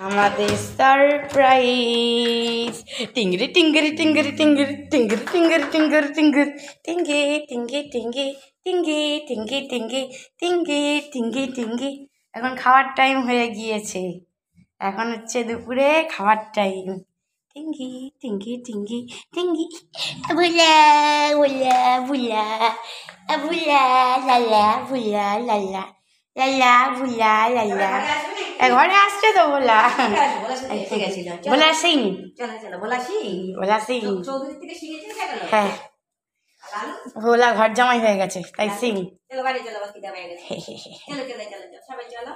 আমাদের সারপ্রাইজ টিঙ্গরি টিঙ্গরি টিঙ্গরি টিঙ্গরি টিঙ্গরি টিঙ্গরি টিঙ্গরি টিঙ্গরি টিঙ্গি টিঙ্গি টিঙ্গি টিঙ্গি টিঙ্গি টিঙ্গি টিঙ্গি টিঙ্গি টিঙ্গি। এখন খাওয়ার টাইম হয়ে গিয়েছে, এখন হচ্ছে দুপুরে খাওয়ার টাইম। টিঙ্গি টিঙ্গি টিঙ্গি টিঙ্গি বুলা বুলা বুলা বুলা লালা বুলা লালা লালা বুলা লালা। ঘরে আসছে তো বলা বলা সিং বলা সিং। হ্যাঁ ভোলা ঘর জামাই হয়ে গেছে তাই সিং।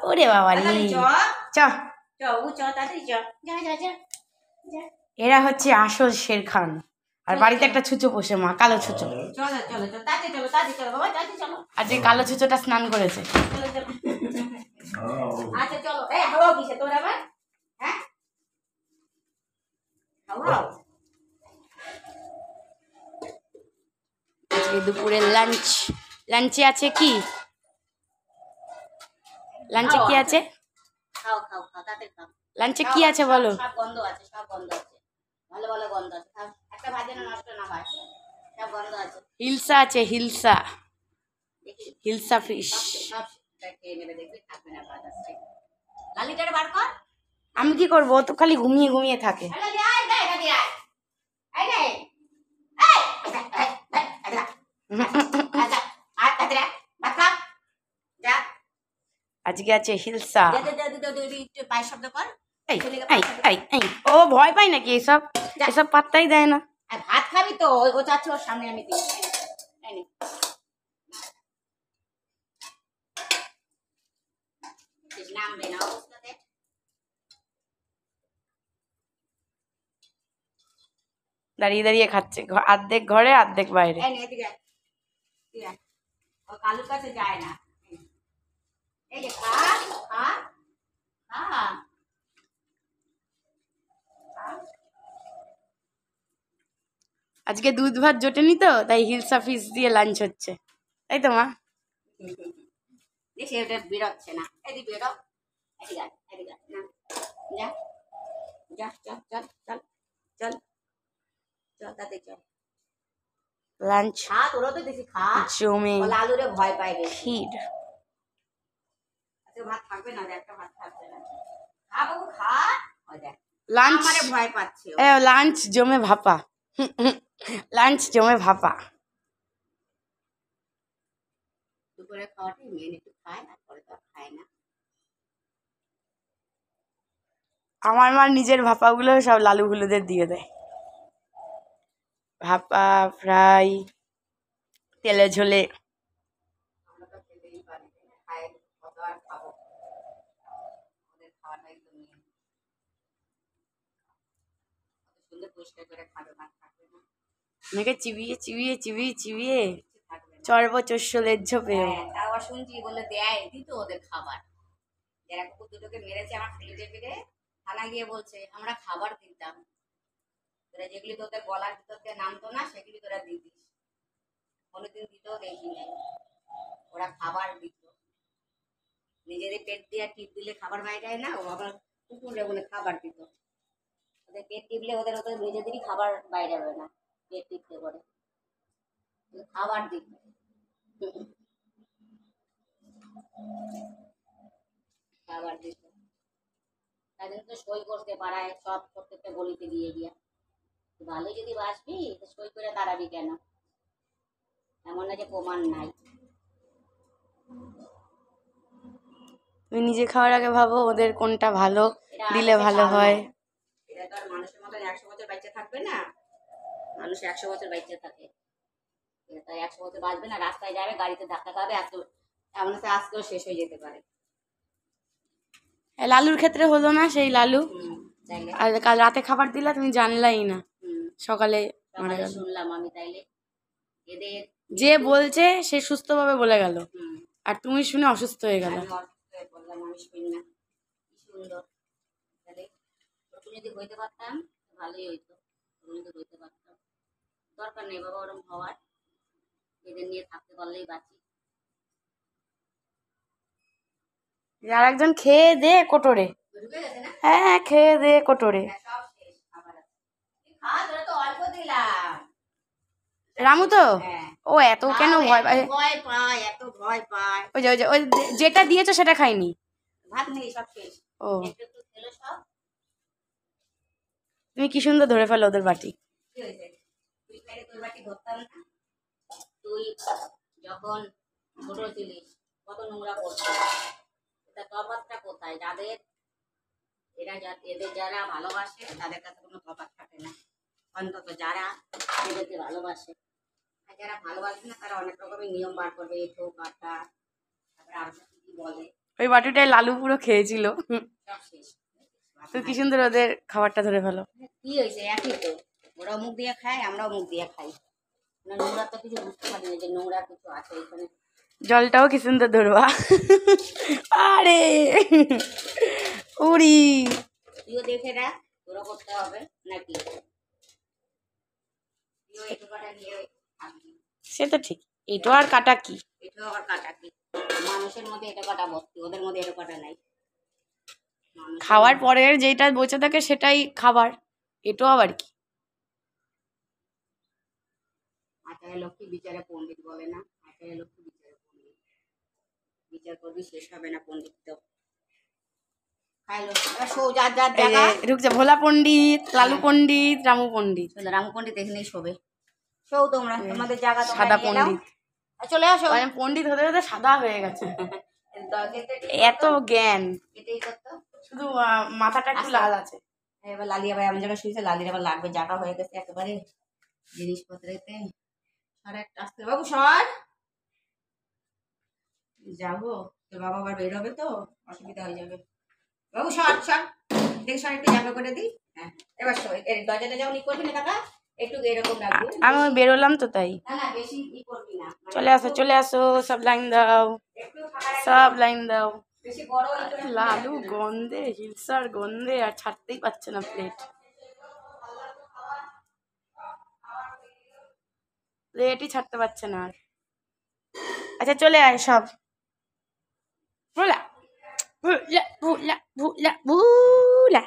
ওরে বাবা চ এরা হচ্ছে আসল শের খান, আর বাড়িতে একটা ছুঁচো পোষে মা, কালো ছুঁচো। আজকে কালো ছুঁচোটা স্নান করেছে। আজকে দুপুরের লাঞ্চে আছে কি? লাঞ্চে কি আছে? লাঞ্চে কি আছে বলো? সব গন্ধ আছে, সব গন্ধ আছে, ভালো ভালো গন্ধ আছে, একটা ভাজে না নষ্ট না হয়, সব গন্ধ আছে। হিলসা আছে, হিলসা হিলসা ফিশ। আমি কি করবো? ও তো খালি ঘুমিয়ে ঘুমিয়ে থাকে। আজকে আছে হিলসা। ও ভয় পায় নাকি এসব? এসব পাত্তাই দেয় না। ভাত খাবি তো? ও চাচ্ছে ওর সামনে আমি দিই। দাঁড়িয়ে দাঁড়িয়ে খাচ্ছে, অর্ধেক ঘরে অর্ধেক বাইরে। কালুর কাছে যায় না। এই যে খা খা খা। আজকে দুধ ভাত জোটেনি তো, তাই হিলসা ফিশ দিয়ে লাঞ্চ হচ্ছে, তাই তো মা? দেখি ওটা বেরোচ্ছে না, এদিকে বেরো, এদিকে এদিকে না, যা যা চল চল চল চল চল তাতে চল। লাঞ্চ খা, তোরা তো দেখি খা জমে। লালুরে ভয় পায় বেশি। ক্ষীর আজকে ভাত থাকবে না, একটা ভাত থাকবে না। খা বাবু খা। ওই দেখ লাঞ্চ আমারে ভয় পাচ্ছে। লাঞ্চ জমে ভাপা, লাঞ্চ জমে ভাপা। দুপুরে খাওয়াটাই মেন, একটু খায় না পরে তো খায় না। আমার মা নিজের ভাপাগুলো সব লালু গুলোদের দিয়ে দেয়। ভাপা ফ্রাই তেলে ঝোলে। মেয়েকে চিবিয়ে চিবিয়ে চিবিয়ে চিবিয়ে চর্ব চস্যলের ঝোপে। আবার শুনছি বলে দেয় দিত ওদের খাবার, যারা কুকুর দুটোকে মেরেছে আমার ফ্রিজে ফিরে থানা গিয়ে বলছে আমরা খাবার দিতাম, তোরা যেগুলি তোদের গলার ভিতর দিয়ে নামতো না সেগুলি তোরা দিতিস। কোনোদিন দিতেও দেখি নাই, ওরা খাবার দিত। নিজেদের পেট দিয়ে টিপ দিলে খাবার বাইরে যায় না, ও আবার কুকুরে বলে খাবার দিত। ওদের পেট টিপলে ওদের ওদের নিজেদেরই খাবার বাইরে হবে না, পেট টিপতে করে খাবার দিত। খাবার দিত, তাদের তো সই করতে পারায় সব প্রত্যেকটা গলিতে দিয়ে গিয়া। ভালো যদি বাসবি তো সই করে দাঁড়াবি কেন? এমন না যে প্রমাণ নাই। তুমি নিজে খাওয়ার আগে ভাবো ওদের কোনটা ভালো দিলে ভালো হয়। এটা তো আর মানুষের মতো 100 বছর বাচ্চা থাকবে না, মানুষ 100 বছর বাচ্চা থাকে, তাই 100 বছর বাঁচবে না। রাস্তায় যাবে, গাড়িতে ধাক্কা খাবে, আজকে এমন আছে আজকেও শেষ হয়ে যেতে পারে। লালুর ক্ষেত্রে হলো না সেই লালু, আর কাল রাতে খাবার দিলা তুমি জানলাই না, সকালে শুনলাম আমি। তাইলে এদের যে বলছে সে সুস্থভাবে বলে গেল, আর তুমি শুনে অসুস্থ হয়ে গেল। সুন্দর, তাহলে তুমি যদি হইতে পারতাম ভালোই হইতো, তুমি যদি হইতে পারতাম। দরকার নেই বাবা ওরম হওয়ার, এদের নিয়ে থাকতে পারলেই বাঁচি। আর একজন খেয়ে দে কোটরে হ্যাঁ খেয়ে দে কোটরে। রামু তো ও এত কেন ভয় পায়? ওই যে ওই যে ওই যেটা দিয়েছো সেটা খাইনি। ও তুমি কি সুন্দর ধরে ফেলো ওদের বাটি। তুই যখন ছোট ছিলিস কত নোংরা করতো, তফাৎটা কোথায়? যাদের এদের যারা ভালোবাসে তাদের কাছে কোনো তফাৎ থাকে না, অন্তত যারা এদেরকে ভালোবাসে। আর যারা ভালোবাসে না তারা অনেক রকমের নিয়ম বার করবে, এঁঠো কাটা, তারপরে আরো কি বলে। ওই বাটিটাই লালু পুরো খেয়েছিল। সব শেষ। তুই কি সুন্দর ওদের খাবারটা ধরে ফেলো। কি হয়েছে? একই তো, ওরাও মুখ দিয়ে খায়, আমরাও মুখ দিয়ে খাই। নোংরা তো কিছু বুঝতে পারি না যে নোংরা কিছু আছে এখানে। জলটাও কি সুন্দর ধরবা। আরে উড়ি তুইও দেখে রাখ, তোরা করতে হবে নাকি? সে তো ঠিক, এটো আর কাটা কি? এটাও আবার কাটা কি? মানুষের মধ্যে এটা কাটা ভর্তি, ওদের মধ্যে এটা কাটা নাই। খাওয়ার পরের যেটা বেঁচে থাকে সেটাই খাবার, এটো আবার কি? আচার্য লক্ষ্মী বিচারে পণ্ডিত বলে না, আচার্য লক্ষ্মী বিচারে পণ্ডিত। বিচার করবি শেষ হবে না পণ্ডিত তো। রুক যা, ভোলা পণ্ডিত, লালু পণ্ডিত, রামু পণ্ডিত। রামু পণ্ডিত এখানেই শোবে। শো তোমরা, তোমাদের জায়গা সাদা পণ্ডিত। চলে আসো। পণ্ডিত হতে হতে সাদা হয়ে গেছে। এত জ্ঞান, শুধু মাথাটা একটু লাল আছে। এবার লালিয়া ভাই আমার জায়গায় শুয়েছে, লালির আবার লাগবে, জায়গা হয়ে গেছে একেবারে জিনিসপত্রেতে। সর একটা আসতে, বাবু সর। যাবো তোর বাবা আবার বেরোবে তো অসুবিধা হয়ে যাবে। বাবু সর সর, দেখ সর, একটু জায়গা করে দিই। হ্যাঁ এবার সর, দরজাটা যখন ই করবি না কাকা, একটু এরকম রাখবি। আমি বেরোলাম তো তাই। না না বেশি ই করবি না। চলে আসো চলে আসো, সব লাইন দাও, সব লাইন দাও। লালু গন্ধে, হিলসার গন্ধে আর ছাড়তেই পারছে না প্লেট। প্লেটই ছাড়তে পারছে না আর। আচ্ছা চলে আয় সব। ভুলা ভুলা ভুলা ভুলা ভুলা।